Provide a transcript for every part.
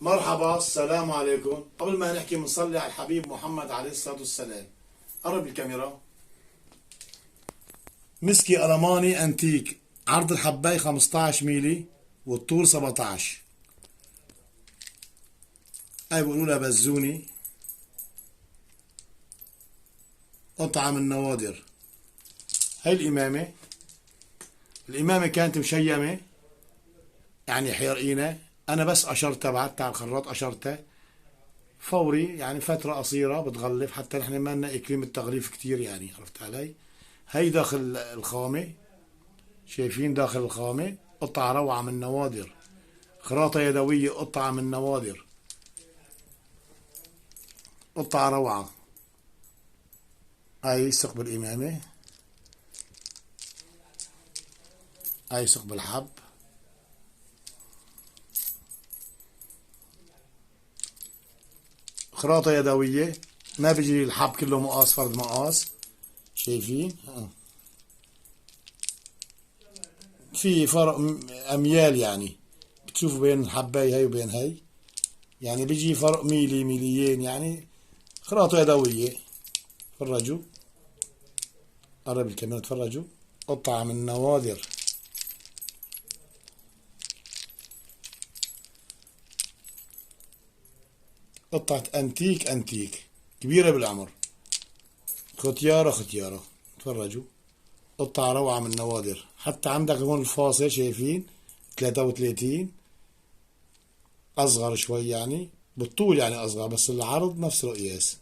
مرحبا، السلام عليكم. قبل ما نحكي بنصلي على الحبيب محمد عليه الصلاة والسلام. قرب الكاميرا. مسكي ألماني أنتيك، عرض الحباية 15 ميلي والطول 17. هاي بيقولوا لها بزوني، قطعة من نوادر. هاي الإمامة كانت مشيمة، يعني حرقينة. أنا بس قشرتها، بعدتها على الخراط قشرتها فوري، يعني فترة قصيرة بتغلف، حتى نحن ما لنا إكليم التغليف كتير، يعني عرفت علي. هي داخل الخامة، شايفين داخل الخامة قطعة روعة من نوادر، خراطة يدوية، قطعة من نوادر، قطعة روعة. هاي ثقب الإمامة، هاي ثقب الحب، خراطة يدوية، ما بيجي الحب كله مقاس، فرد مقاس، شايفين. في فرق أميال، يعني بتشوفوا بين الحباية هاي وبين هاي، يعني بيجي فرق ميلي ميليين، يعني خراطة يدوية. تفرجوا، قرب الكاميرا، تفرجوا، قطعة من نوادر. قطعة أنتيك كبيرة بالعمر، ختيارة. تفرجوا، قطعة روعة من نوادر. حتى عندك هون الفاصل، شايفين 33، أصغر شوي يعني بالطول، يعني أصغر، بس العرض نفس القياس.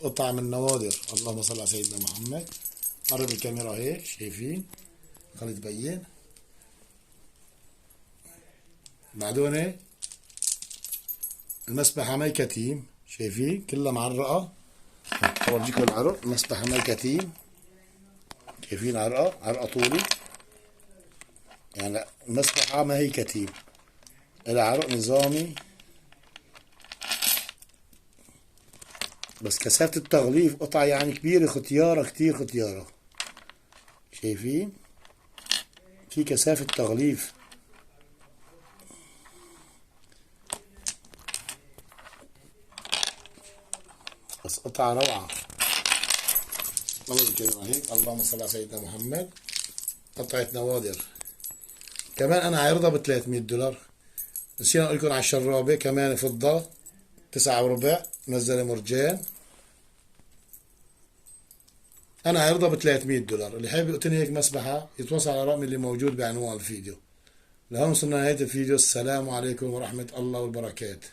قطعة من نوادر. اللهم صل على سيدنا محمد. قرب الكاميرا هيك، شايفين، خلي تبين. بعدين المسبحة مي كتيم، شايفين كلها معرقة. أورجيكم العرق. المسبحة مي كتيم، شايفين عرقة طولي، يعني المسبحة ما هي كتيم، إلها عرق نظامي. بس كثافة التغليف قطعة يعني كبيرة، ختيارة كتير، ختيارة. شايفين في كثافة تغليف. بس قطعة روعة. هيك، اللهم صل على سيدنا محمد. قطعة نوادر. كمان أنا عارضها ب 300$. نسينا أقول لكم على الشرابة كمان، فضة 9 وربع، منزلة مرجان. أنا عارضها ب 300$. اللي حابب يقتني هيك مسبحة يتواصل على الرقم اللي موجود بعنوان الفيديو. لهون وصلنا نهاية الفيديو. السلام عليكم ورحمة الله وبركاته.